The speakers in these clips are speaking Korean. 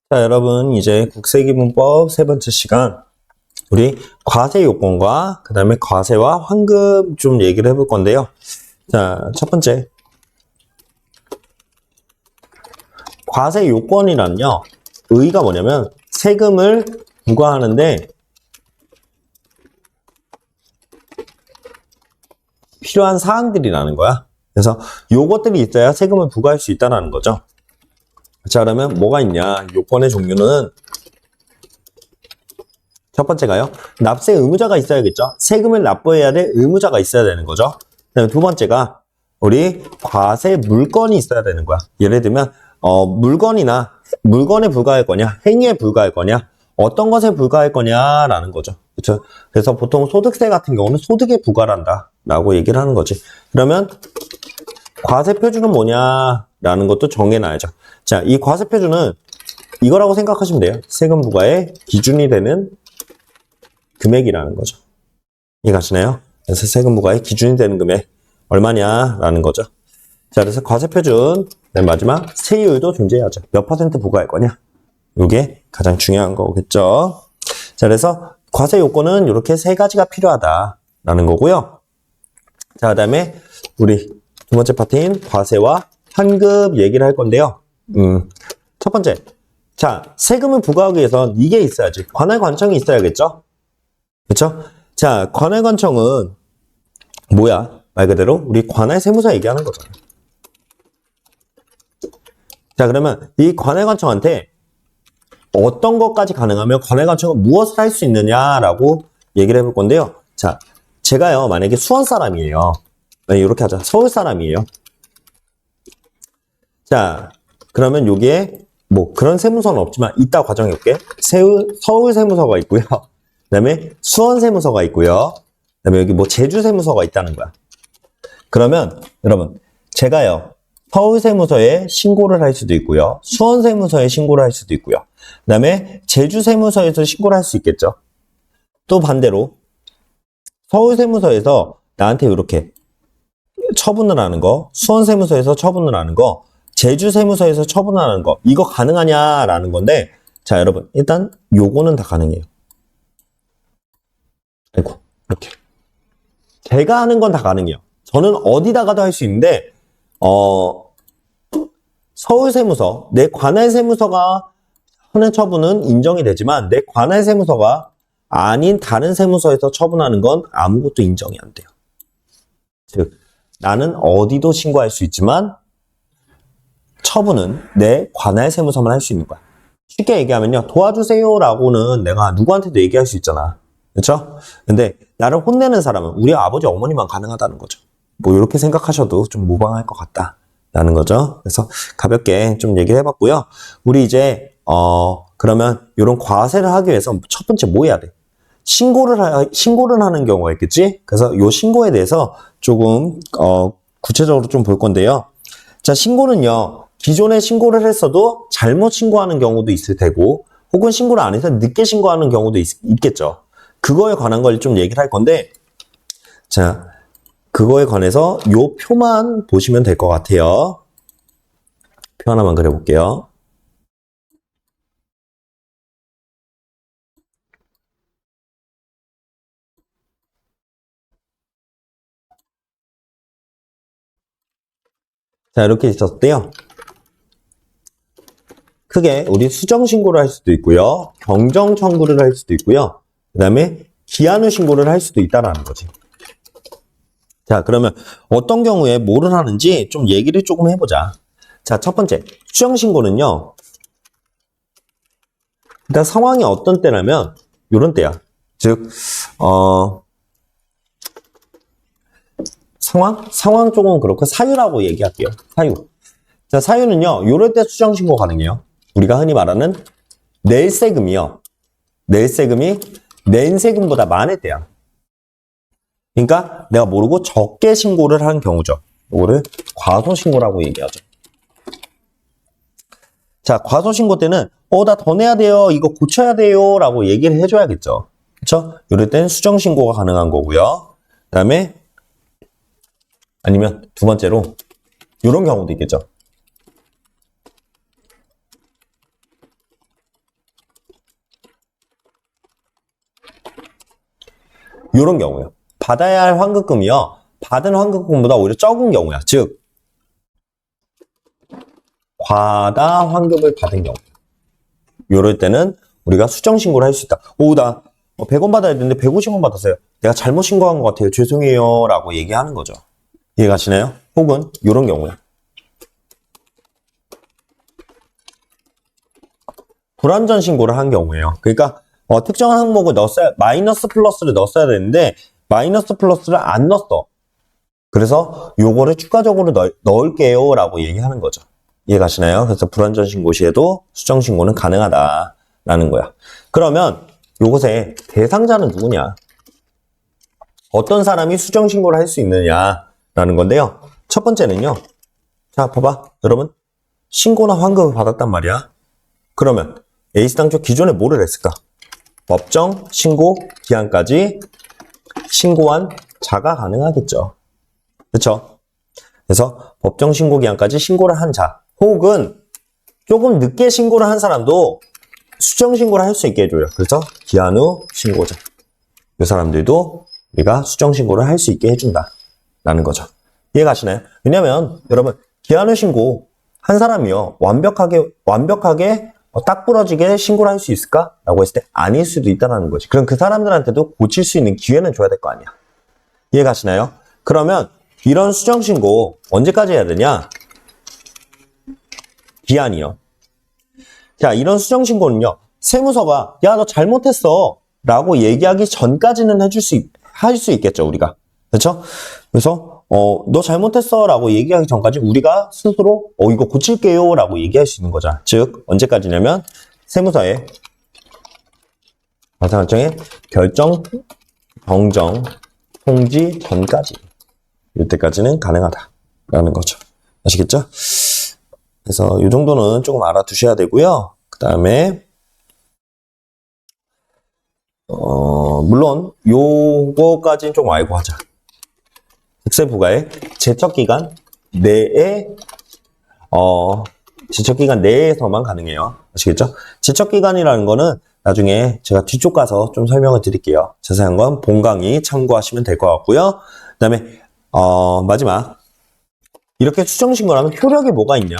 자, 여러분, 이제 국세기문법 세 번째 시간, 우리 과세 요건과 그 다음에 과세와 환급 좀 얘기를 해볼 건데요. 자, 첫 번째. 과세 요건이란요, 의의가 뭐냐면, 세금을 부과하는데 필요한 사항들이라는 거야. 그래서 요것들이 있어야 세금을 부과할 수 있다는 거죠. 자, 그러면 뭐가 있냐? 요건의 종류는 첫 번째가요. 납세 의무자가 있어야겠죠. 세금을 납부해야 될 의무자가 있어야 되는 거죠. 그다음에 두 번째가 우리 과세 물건이 있어야 되는 거야. 예를 들면 물건에 불과할 거냐, 행위에 불과할 거냐, 어떤 것에 불과할 거냐라는 거죠. 그렇죠? 그래서 보통 소득세 같은 경우는 소득에 부과한다라고 얘기를 하는 거지. 그러면 과세 표준은 뭐냐라는 것도 정해놔야죠. 자, 이 과세 표준은 이거라고 생각하시면 돼요. 세금 부과의 기준이 되는 금액이라는 거죠. 이해가시나요? 그래서 세금 부과의 기준이 되는 금액 얼마냐라는 거죠. 자, 그래서 과세 표준, 마지막 세율도 존재하죠. 몇 퍼센트 부과할 거냐? 이게 가장 중요한 거겠죠. 자, 그래서 과세 요건은 이렇게 세 가지가 필요하다라는 거고요. 자, 그다음에 우리 두 번째 파트인 과세와 환급 얘기를 할 건데요. 첫 번째, 자, 세금을 부과하기 위해선 이게 있어야지. 관할관청이 있어야겠죠? 그렇죠? 자, 관할관청은 뭐야? 말 그대로 우리 관할세무서 얘기하는 거잖아요. 자, 그러면 이 관할관청한테 어떤 것까지 가능하면 관할관청은 무엇을 할 수 있느냐라고 얘기를 해볼 건데요. 자, 제가요, 만약에 수원 사람이에요. 이렇게 하자. 서울 사람이에요. 자, 그러면 여기에 뭐 그런 세무서는 없지만 이따 과정해 볼게. 서울 세무서가 있고요. 그다음에 수원 세무서가 있고요. 그다음에 여기 뭐 제주 세무서가 있다는 거야. 그러면 여러분, 제가요, 서울 세무서에 신고를 할 수도 있고요. 수원 세무서에 신고를 할 수도 있고요. 그다음에 제주 세무서에서 신고를 할 수 있겠죠. 또 반대로 서울 세무서에서 나한테 이렇게 처분을 하는 거, 수원 세무서에서 처분을 하는 거, 제주 세무서에서 처분을 하는 거, 이거 가능하냐라는 건데, 자, 여러분, 일단 요거는 다 가능해요. 아이고, 이렇게. 제가 하는 건 다 가능해요. 저는 어디다가도 할 수 있는데, 서울 세무서, 내 관할 세무서가 하는 처분은 인정이 되지만, 내 관할 세무서가 아닌 다른 세무서에서 처분하는 건 아무것도 인정이 안 돼요. 즉, 나는 어디도 신고할 수 있지만, 처분은 내 관할 세무서만 할 수 있는 거야. 쉽게 얘기하면요, 도와주세요라고는 내가 누구한테도 얘기할 수 있잖아. 그렇죠? 근데 나를 혼내는 사람은 우리 아버지 어머니만 가능하다는 거죠. 뭐 이렇게 생각하셔도 좀 무방할 것 같다라는 거죠. 그래서 가볍게 좀 얘기를 해봤고요. 우리 이제 그러면 이런 과세를 하기 위해서 첫 번째 뭐 해야 돼? 신고를 하는 경우가 있겠지? 그래서 이 신고에 대해서 조금 구체적으로 좀 볼 건데요. 자, 신고는요, 기존에 신고를 했어도 잘못 신고하는 경우도 있을 테고, 혹은 신고를 안 해서 늦게 신고하는 경우도 있겠죠. 그거에 관한 걸 좀 얘기를 할 건데, 자, 그거에 관해서 요 표만 보시면 될 것 같아요. 표 하나만 그려볼게요. 자, 이렇게 있었대요. 크게 우리 수정 신고를 할 수도 있고요. 경정 청구를 할 수도 있고요. 그 다음에 기한 후 신고를 할 수도 있다라는 거지. 자, 그러면 어떤 경우에 뭐를 하는지 좀 얘기를 조금 해보자. 자, 첫 번째, 수정 신고는요. 일단 상황이 어떤 때냐면 요런 때야. 즉, 상황 쪽은 그렇고 사유라고 얘기할게요. 사유. 자, 사유는요. 요럴 때 수정 신고 가능해요. 우리가 흔히 말하는 낼 세금이요. 낼 세금이 낸 세금보다 많을 때야. 그러니까 내가 모르고 적게 신고를 한 경우죠. 이거를 과소신고라고 얘기하죠. 자, 과소신고 때는 나 더 내야 돼요. 이거 고쳐야 돼요. 라고 얘기를 해줘야겠죠. 그쵸? 이럴 때는 수정신고가 가능한 거고요. 그 다음에 아니면 두 번째로 이런 경우도 있겠죠. 요런 경우요. 받아야 할 환급금이요. 받은 환급금보다 오히려 적은 경우야. 즉, 과다 환급을 받은 경우. 요럴 때는 우리가 수정신고를 할 수 있다. 오, 나 100원 받아야 되는데 150원 받았어요. 내가 잘못 신고한 것 같아요. 죄송해요. 라고 얘기하는 거죠. 이해가시나요? 혹은 요런 경우요. 불완전 신고를 한 경우예요. 그러니까 특정한 항목을 넣었어야, 마이너스 플러스를 넣었어야 되는데 마이너스 플러스를 안 넣었어. 그래서 요거를 추가적으로 넣을게요 라고 얘기하는 거죠. 이해가시나요? 그래서 불완전 신고 시에도 수정 신고는 가능하다라는 거야. 그러면 요것의 대상자는 누구냐? 어떤 사람이 수정 신고를 할 수 있느냐라는 건데요. 첫 번째는요. 자, 봐봐. 여러분, 신고나 환급을 받았단 말이야. 그러면 A수당 쪽 기존에 뭐를 했을까? 법정 신고 기한까지 신고한 자가 가능하겠죠. 그렇죠? 그래서 법정 신고 기한까지 신고를 한 자, 혹은 조금 늦게 신고를 한 사람도 수정 신고를 할 수 있게 해줘요. 그래서 기한 후 신고자. 이 사람들도 우리가 수정 신고를 할 수 있게 해준다라는 거죠. 이해가시나요? 왜냐면 여러분 기한 후 신고 한 사람이요 완벽하게 딱 부러지게 신고를 할 수 있을까? 라고 했을 때 아닐 수도 있다는 거지. 그럼 그 사람들한테도 고칠 수 있는 기회는 줘야 될 거 아니야. 이해가시나요? 그러면 이런 수정 신고 언제까지 해야 되냐? 기한이요. 자, 이런 수정 신고는요. 세무서가 야, 너 잘못했어 라고 얘기하기 전까지는 할 수 있겠죠, 우리가. 그렇죠? 그래서 너 잘못했어 라고 얘기하기 전까지 우리가 스스로 이거 고칠게요 라고 얘기할 수 있는 거잖아. 즉 언제까지냐면 세무서의 과세관청의 결정, 정정, 통지 전까지 이때까지는 가능하다라는 거죠. 아시겠죠? 그래서 이 정도는 조금 알아두셔야 되고요. 그 다음에 물론 요거까지는 좀 알고 하자. 국세부가의 제척기간 내에 제척기간 내에서만 가능해요. 아시겠죠? 제척기간이라는 거는 나중에 제가 뒤쪽 가서 좀 설명을 드릴게요. 자세한 건 본 강의 참고하시면 될 것 같고요. 그 다음에 마지막 이렇게 수정신고를 하면 효력이 뭐가 있냐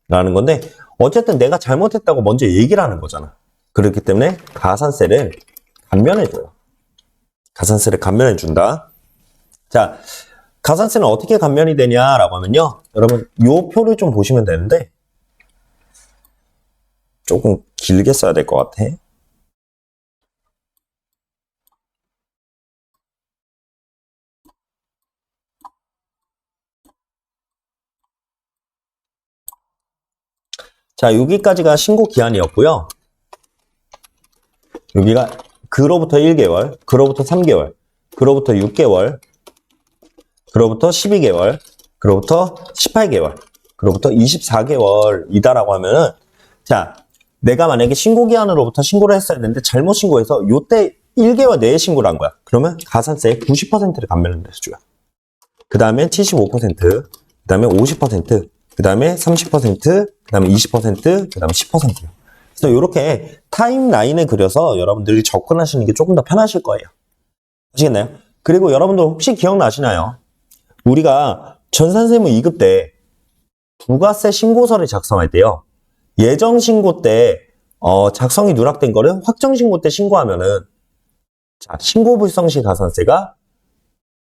라는 건데 어쨌든 내가 잘못했다고 먼저 얘기를 하는 거잖아. 그렇기 때문에 가산세를 감면해줘요. 가산세를 감면해준다. 자, 가산세는 어떻게 감면이 되냐라고 하면요. 여러분, 요 표를 좀 보시면 되는데 조금 길게 써야 될 것 같아. 자, 여기까지가 신고 기한이었고요. 여기가 그로부터 1개월, 그로부터 3개월, 그로부터 6개월, 그로부터 12개월, 그로부터 18개월, 그로부터 24개월이다라고 하면은 자, 내가 만약에 신고기한으로부터 신고를 했어야 되는데 잘못 신고해서 요때 1개월 내에 신고를 한 거야. 그러면 가산세의 90%를 감면을 해줘요. 그 다음에 75%, 그 다음에 50%, 그 다음에 30%, 그 다음에 20%, 그 다음에 10%. 그래서 이렇게 타임라인을 그려서 여러분들이 접근하시는 게 조금 더 편하실 거예요. 아시겠나요? 그리고 여러분들 혹시 기억나시나요? 우리가 전산세무 2급 때 부가세 신고서를 작성할 때요. 예정신고 때 작성이 누락된 거를 확정신고 때 신고하면은 자, 신고불성시 가산세가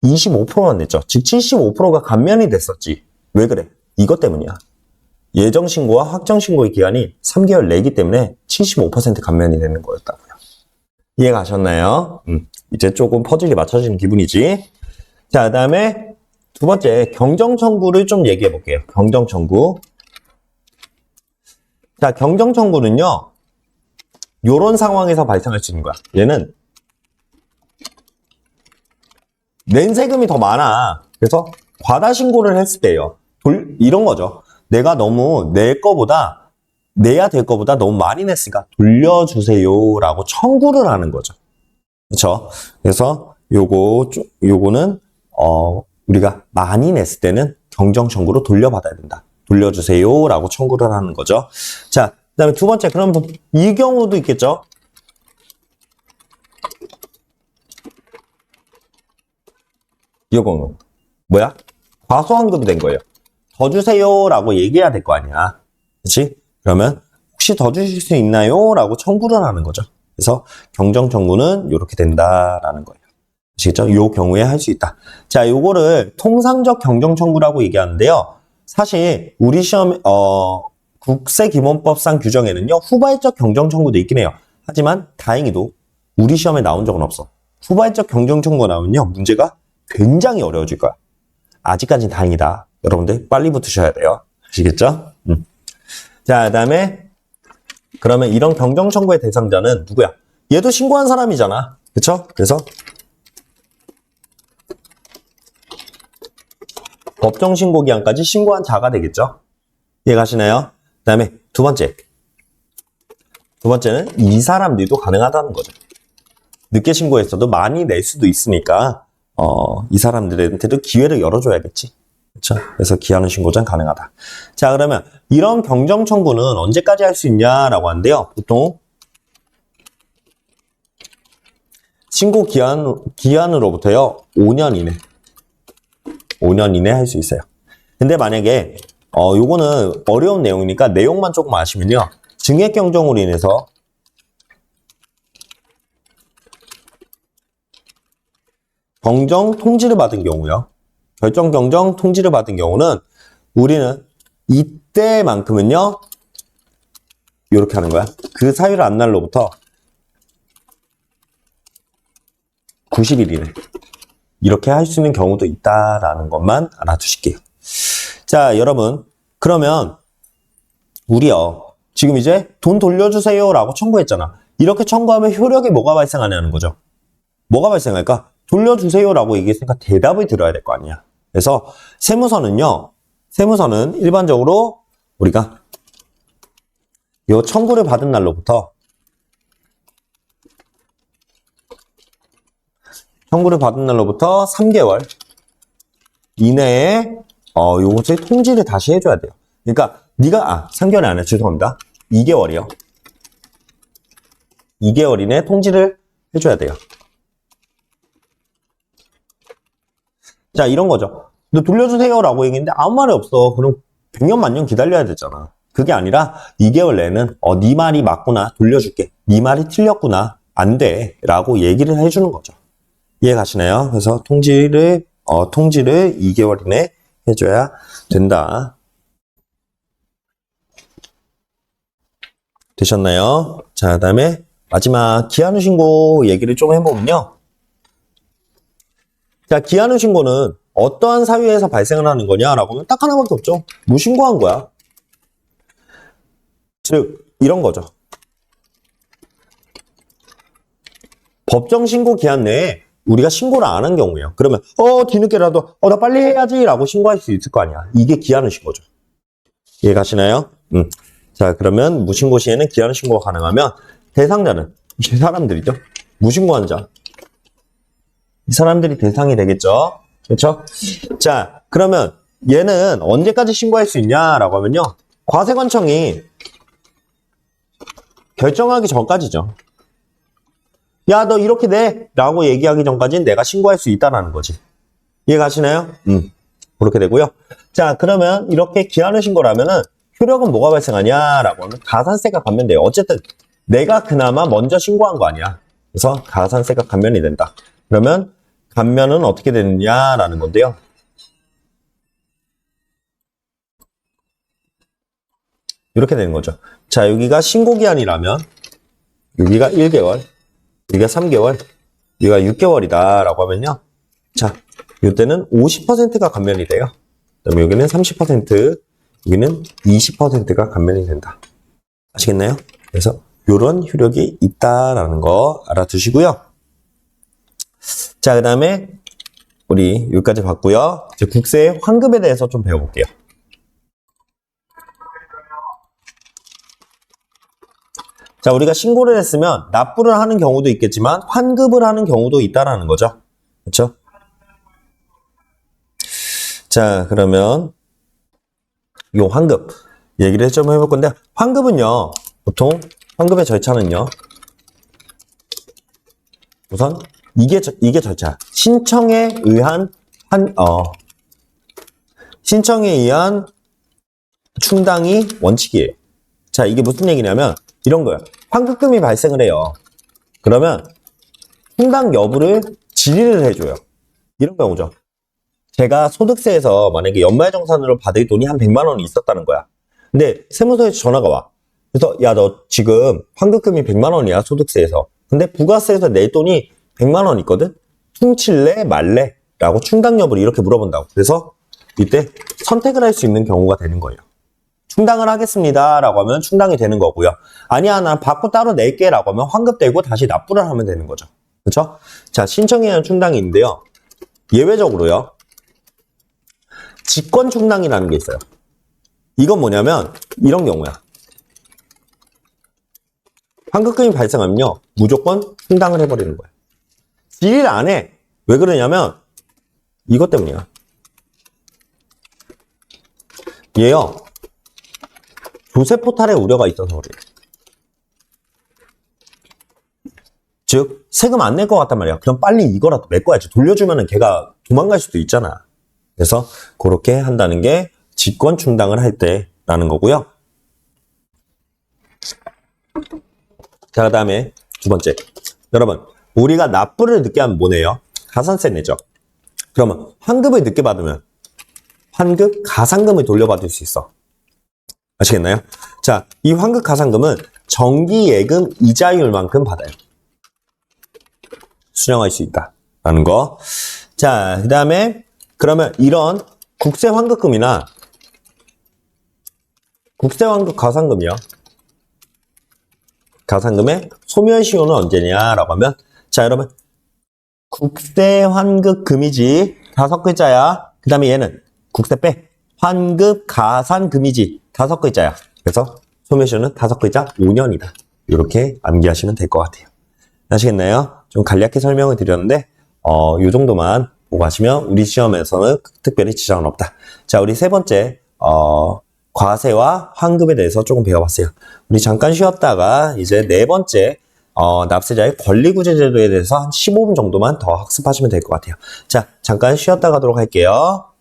25%만 냈죠. 즉 75%가 감면이 됐었지. 왜 그래? 이것 때문이야. 예정신고와 확정신고의 기간이 3개월 내기 때문에 75% 감면이 되는 거였다고요. 이해 가셨나요? 이제 조금 퍼즐이 맞춰지는 기분이지. 자, 그 다음에 두 번째 경정청구를 좀 얘기해 볼게요. 경정청구. 자, 경정청구는요. 요런 상황에서 발생할 수 있는 거야. 얘는 낸 세금이 더 많아. 그래서 과다 신고를 했을 때요. 이런 거죠. 내가 너무 내야 될 거보다 너무 많이 냈으니까 돌려주세요라고 청구를 하는 거죠. 그렇죠? 그래서 요거는 우리가 많이 냈을 때는 경정 청구로 돌려받아야 된다. 돌려주세요라고 청구를 하는 거죠. 자, 그다음에 두 번째, 그럼 이 경우도 있겠죠? 기억은 뭐야? 과소환급이 된 거예요. 더 주세요라고 얘기해야 될 거 아니야. 그렇지? 그러면 혹시 더 주실 수 있나요? 라고 청구를 하는 거죠. 그래서 경정 청구는 이렇게 된다라는 거예요. 아시겠죠? 이 경우에 할 수 있다. 자, 요거를 통상적 경정 청구라고 얘기하는데요. 사실 우리 시험 국세기본법상 규정에는요. 후발적 경정 청구도 있긴 해요. 하지만 다행히도 우리 시험에 나온 적은 없어. 후발적 경정 청구가 나오면요. 문제가 굉장히 어려워질 거야. 아직까지는 다행이다. 여러분들 빨리 붙으셔야 돼요. 아시겠죠? 자, 그다음에 그러면 이런 경정 청구의 대상자는 누구야? 얘도 신고한 사람이잖아. 그쵸? 그래서 법정 신고 기한까지 신고한 자가 되겠죠? 이해가시나요? 그 다음에 두 번째는 이 사람들도 가능하다는 거죠. 늦게 신고했어도 많이 낼 수도 있으니까 이 사람들한테도 기회를 열어줘야겠지. 그렇죠? 그래서 기한후 신고전 가능하다. 자, 그러면 이런 경정 청구는 언제까지 할 수 있냐라고 하는데요. 보통 신고 기한으로부터요 5년 이내 할 수 있어요. 근데 만약에 요거는 어려운 내용이니까 내용만 조금 아시면요. 증액 경정으로 인해서 경정 통지를 받은 경우요. 결정 경정 통지를 받은 경우는 우리는 이때만큼은요. 이렇게 하는 거야. 그 사유를 안 날로부터 90일 이내 이렇게 할 수 있는 경우도 있다라는 것만 알아두실게요. 자, 여러분 그러면 우리요. 지금 이제 돈 돌려주세요 라고 청구했잖아. 이렇게 청구하면 효력이 뭐가 발생하냐는 거죠. 뭐가 발생할까? 돌려주세요 라고 얘기했으니까 대답을 들어야 될 거 아니야. 그래서 세무서는 일반적으로 우리가 이 청구를 받은 날로부터 3개월 이내에 요것을 통지를 다시 해줘야 돼요. 그러니까 네가 3개월이 아니라 죄송합니다. 2개월이요. 2개월 이내에 통지를 해줘야 돼요. 자, 이런 거죠. 너 돌려주세요 라고 얘기했는데 아무 말이 없어. 그럼 100년 만년 기다려야 되잖아. 그게 아니라 2개월 내에는 네 말이 맞구나. 돌려줄게. 네 말이 틀렸구나. 안 돼. 라고 얘기를 해주는 거죠. 이해 가시나요? 그래서 통지를 2개월 이내 해줘야 된다. 되셨나요? 자, 그다음에 마지막 기한후 신고 얘기를 좀 해보면요. 자, 기한후 신고는 어떠한 사유에서 발생을 하는 거냐라고 하면 딱 하나밖에 없죠. 무신고한 거야. 즉 이런 거죠. 법정 신고 기한 내에 우리가 신고를 안 한 경우예요. 그러면 뒤늦게라도 나 빨리 해야지 라고 신고할 수 있을 거 아니야. 이게 기한후 신고죠. 이해 가시나요? 자, 그러면 무신고 시에는 기한후 신고가 가능하면 대상자는 이 사람들이죠. 무신고한 자. 이 사람들이 대상이 되겠죠. 그렇죠? 자, 그러면 얘는 언제까지 신고할 수 있냐라고 하면요. 과세관청이 결정하기 전까지죠. 야, 너 이렇게 내! 라고 얘기하기 전까지는 내가 신고할 수 있다는 거지. 이해 가시나요? 그렇게 되고요. 자, 그러면 이렇게 기한후 신고라면은 효력은 뭐가 발생하냐라고 하면 가산세가 감면돼요. 어쨌든 내가 그나마 먼저 신고한 거 아니야. 그래서 가산세가 감면이 된다. 그러면 감면은 어떻게 되느냐라는 건데요. 이렇게 되는 거죠. 자, 여기가 신고기한이라면 여기가 1개월, 여기가 3개월, 여기가 6개월이다 라고 하면요. 자, 이때는 50%가 감면이 돼요. 그다음에 여기는 30%, 여기는 20%가 감면이 된다. 아시겠나요? 그래서 이런 효력이 있다라는 거 알아두시고요. 자, 그 다음에 우리 여기까지 봤고요. 이제 국세 환급에 대해서 좀 배워볼게요. 자, 우리가 신고를 했으면 납부를 하는 경우도 있겠지만 환급을 하는 경우도 있다라는 거죠. 그렇죠? 자, 그러면 이 환급 얘기를 좀 해볼 건데, 환급은요, 보통 환급의 절차는요, 우선 이게 절차. 신청에 의한 신청에 의한 충당이 원칙이에요. 자, 이게 무슨 얘기냐면 이런 거예요. 환급금이 발생을 해요. 그러면 충당 여부를 질의를 해줘요. 이런 경우죠. 제가 소득세에서 만약에 연말정산으로 받을 돈이 한 100만 원이 있었다는 거야. 근데 세무서에서 전화가 와. 그래서 야, 너 지금 환급금이 100만 원이야, 소득세에서. 근데 부가세에서 낼 돈이 100만 원 있거든? 퉁칠래 말래? 라고 충당 여부를 이렇게 물어본다고. 그래서 이때 선택을 할 수 있는 경우가 되는 거예요. 충당을 하겠습니다 라고 하면 충당이 되는 거고요. 아니야, 난 받고 따로 낼게 라고 하면 환급되고 다시 납부를 하면 되는 거죠. 그렇죠? 자, 신청에 의한 충당이 있는데요. 예외적으로요. 직권 충당이라는 게 있어요. 이건 뭐냐면 이런 경우야. 환급금이 발생하면요. 무조건 충당을 해버리는 거예요. 질의를 안 해. 왜 그러냐면 이것 때문이야. 얘요. 조세 포탈의 우려가 있어서 그래요. 즉 세금 안 낼 것 같단 말이야. 그럼 빨리 이거라도 메꿔야지. 돌려주면은 걔가 도망갈 수도 있잖아. 그래서 그렇게 한다는 게 직권 충당을 할 때라는 거고요. 자, 그 다음에 두 번째. 여러분, 우리가 납부를 늦게 하면 뭐네요? 가산세 내죠. 그러면 환급을 늦게 받으면 환급 가산금을 돌려받을 수 있어. 아시겠나요? 자, 이 환급 가산금은 정기예금 이자율만큼 받아요. 수령할 수 있다라는 거. 자, 그 다음에 그러면 이런 국세 환급금이나 국세 환급 가산금이요. 가산금의 소멸시효는 언제냐라고 하면, 자, 여러분, 국세 환급 금이지 5글자야. 그 다음에 얘는 국세 빼 환급 가산 금이지 5글자야. 그래서 소멸시효는 5글자 5년이다. 이렇게 암기하시면 될 것 같아요. 아시겠나요? 좀 간략히 설명을 드렸는데 요 정도만 보고 하시면 우리 시험에서는 특별히 지장은 없다. 자, 우리 세 번째 과세와 환급에 대해서 조금 배워봤어요. 우리 잠깐 쉬었다가 이제 네 번째 납세자의 권리구제 제도에 대해서 한 15분 정도만 더 학습하시면 될 것 같아요. 자, 잠깐 쉬었다 가도록 할게요.